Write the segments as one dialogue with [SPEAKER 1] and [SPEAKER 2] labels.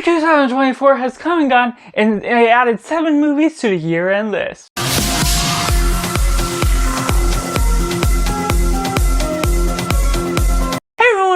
[SPEAKER 1] 2024 has come and gone, and they added 7 movies to the year-end list.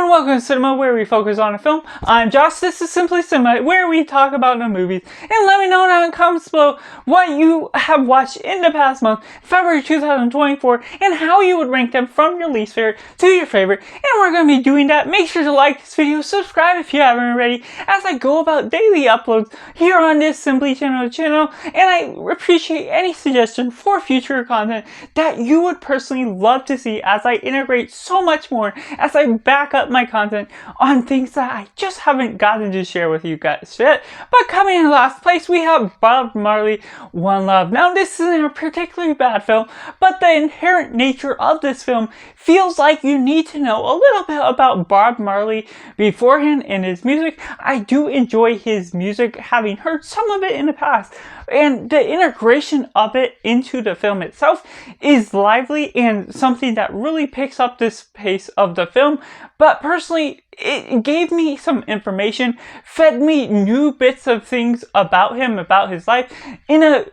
[SPEAKER 1] Welcome to Cinema, where we focus on a film. I'm Josh, this is Simply Cinema, where we talk about the movies. And let me know down in the comments below what you have watched in the past month, February 2024, and how you would rank them from your least favorite to your favorite. And we're going to be doing that. Make sure to like this video, subscribe if you haven't already, as I go about daily uploads here on this Simply Cinema channel. And I appreciate any suggestion for future content that you would personally love to see as I integrate so much more, as I back up my content on things that I just haven't gotten to share with you guys yet. But coming in last place, we have Marley One Love. Now, this isn't a particularly bad film, but the inherent nature of this film feels like you need to know a little bit about Bob Marley beforehand and his music. I do enjoy his music, having heard some of it in the past, and the integration of it into the film itself is lively and something that really picks up this pace of the film. But personally, it gave me some information, fed me new bits of things about him, about his life, in a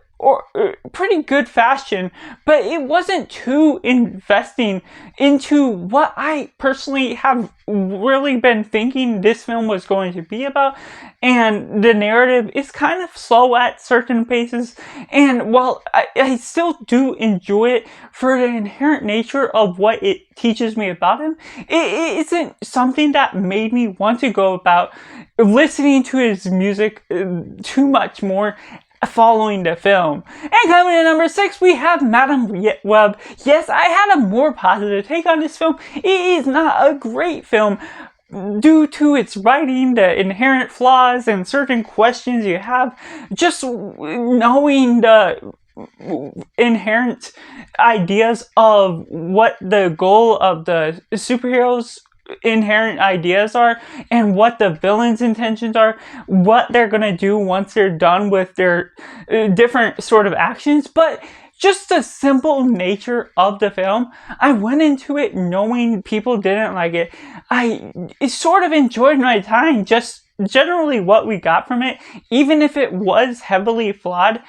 [SPEAKER 1] pretty good fashion, but it wasn't too investing into what I personally have really been thinking this film was going to be about. And the narrative is kind of slow at certain paces, and while I still do enjoy it for the inherent nature of what it teaches me about him, it isn't something that made me want to go about listening to his music too much more following the film. And coming in at number 6, we have Madam Web. Yes, I had a more positive take on this film. It is not a great film due to its writing, the inherent flaws, and certain questions you have. Just knowing the inherent ideas of what the goal of the superheroes' inherent ideas are, and what the villain's intentions are, what they're gonna do once they're done with their different sort of actions. But just the simple nature of the film, I went into it knowing people didn't like it. I sort of enjoyed my time, just generally what we got from it, even if it was heavily flawed.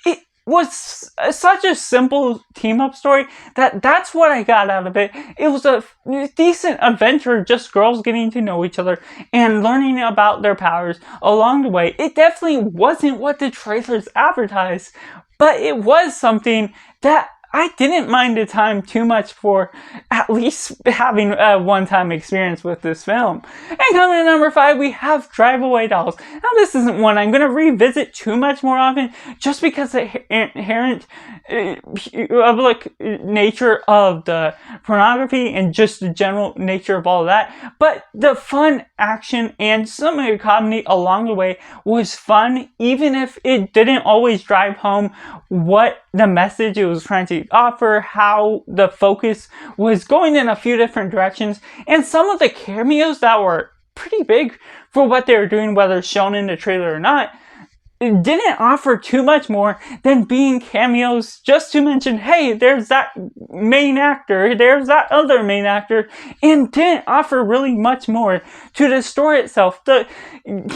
[SPEAKER 1] It was such a simple team-up story that's what I got out of it. It was a decent adventure, just girls getting to know each other and learning about their powers along the way. It definitely wasn't what the trailers advertised, but it was something that I didn't mind the time too much for at least having a one-time experience with this film. And coming in at number 5, we have Drive Away Dolls. Now, this isn't one I'm going to revisit too much more often, just because the inherent nature of the pornography and just the general nature of all of that. But the fun, action, and some of the comedy along the way was fun, even if it didn't always drive home what the message it was trying to offer, how the focus was going in a few different directions, and some of the cameos that were pretty big for what they were doing, whether shown in the trailer or not, it didn't offer too much more than being cameos, just to mention, hey, there's that main actor, there's that other main actor, and didn't offer really much more to the story itself. The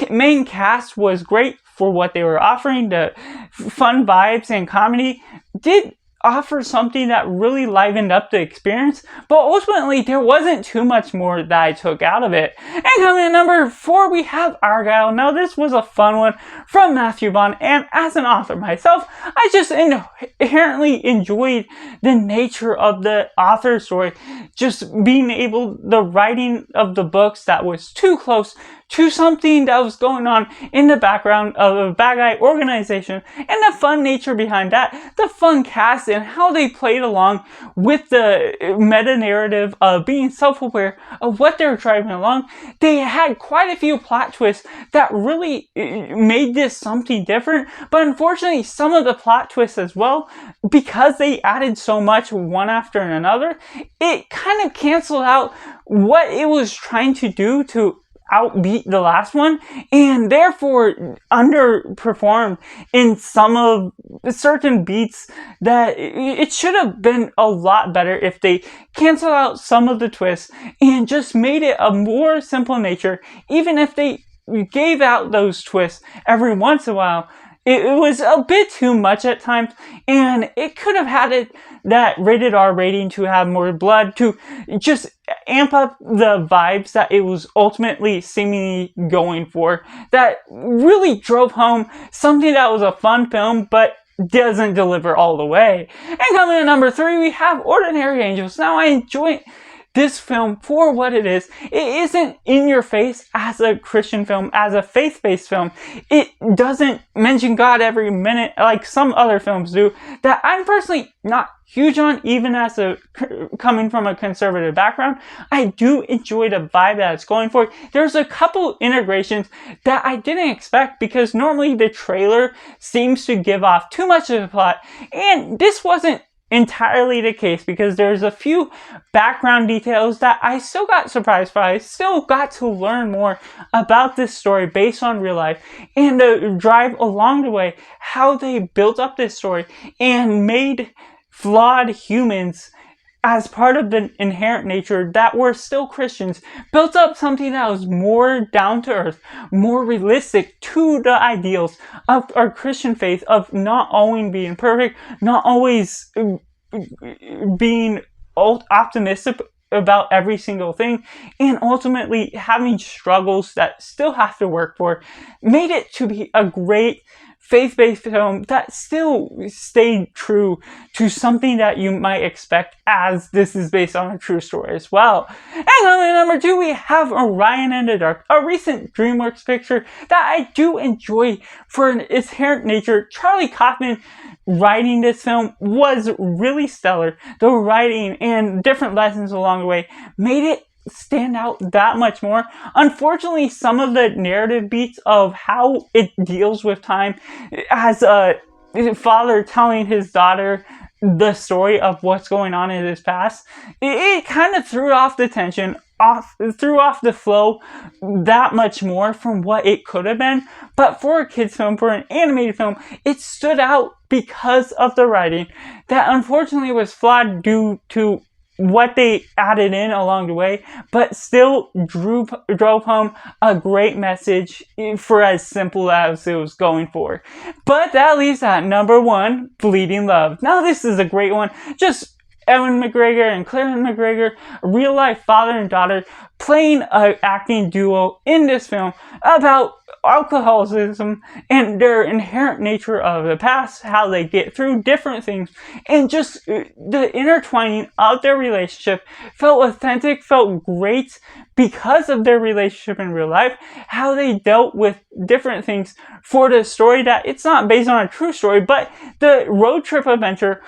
[SPEAKER 1] main cast was great for what they were offering. The fun vibes and comedy did offer something that really livened up the experience, but ultimately there wasn't too much more that I took out of it. And coming in at number 4, we have Argylle. Now, this was a fun one from Matthew Vaughn, and as an author myself, I just inherently enjoyed the nature of the author's story, just being able, the writing of the books that was too close to something that was going on in the background of a bad guy organization, and the fun nature behind that, the fun cast, and how they played along with the meta narrative of being self-aware of what they were driving along. They had quite a few plot twists that really made this something different, but unfortunately some of the plot twists as well, because they added so much one after another, it kind of canceled out what it was trying to do to outbeat the last one, and therefore underperformed in some of certain beats that it should have been a lot better if they canceled out some of the twists and just made it a more simple nature, even if they gave out those twists every once in a while, it was a bit too much at times, and it could have had that rated R rating to have more blood, to just amp up the vibes that it was ultimately seemingly going for, that really drove home something that was a fun film, but doesn't deliver all the way. And coming in number 3, we have Ordinary Angels. Now, I enjoy this film for what it is. It isn't in your face as a Christian film, as a faith-based film. It doesn't mention God every minute like some other films do, that I'm personally not huge on, even as coming from a conservative background. I do enjoy the vibe that it's going for. There's a couple integrations that I didn't expect, because normally the trailer seems to give off too much of the plot, and this wasn't entirely the case, because there's a few background details that I still got surprised by. I still got to learn more about this story based on real life, and the drive along the way, how they built up this story and made flawed humans as part of the inherent nature that were still Christians, built up something that was more down to earth, more realistic to the ideals of our Christian faith, of not always being perfect, not always being optimistic about every single thing, and ultimately having struggles that still have to work for, made it to be a great faith-based film that still stayed true to something that you might expect, as this is based on a true story as well. And on number 2, we have Orion in the Dark, a recent DreamWorks picture that I do enjoy for its inherent nature. Charlie Kaufman writing this film was really stellar. The writing and different lessons along the way made it stand out that much more. Unfortunately, some of the narrative beats of how it deals with time, as a father telling his daughter the story of what's going on in his past, it kind of threw off the tension, threw off the flow that much more from what it could have been. But for a kids film, for an animated film, it stood out because of the writing that unfortunately was flawed due to what they added in along the way, but still drove home a great message for as simple as it was going for. But that leaves at number 1, Bleeding Love. Now, this is a great one. Just Ewan McGregor and Claire McGregor, a real life father and daughter, playing an acting duo in this film about alcoholism and their inherent nature of the past, how they get through different things, and just the intertwining of their relationship felt authentic, felt great because of their relationship in real life, how they dealt with different things for the story, that it's not based on a true story, but the road trip adventure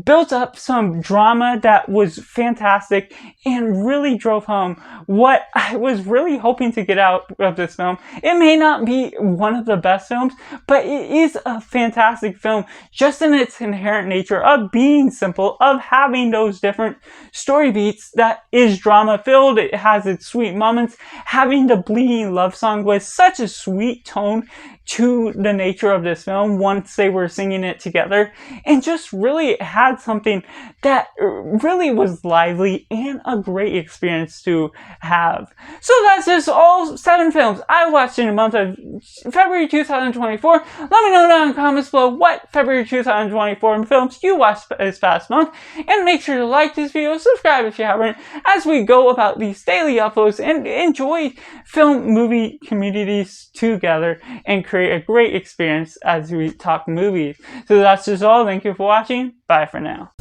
[SPEAKER 1] built up some drama that was fantastic and really drove home what I was really hoping to get out of this film. It may not be one of the best films, but it is a fantastic film just in its inherent nature of being simple, of having those different story beats that is drama filled. It has its sweet moments. Having the bleeding love song was such a sweet tone to the nature of this film once they were singing it together, and just really had something that really was lively and a great experience to have. So that's just all 7 films I watched in the month of February 2024. Let me know down in the comments below what February 2024 films you watched this past month, and make sure to like this video, subscribe if you haven't, as we go about these daily uploads and enjoy film movie communities together and create a great experience as we talk movies. So that's just all. Thank you for watching. Bye for now.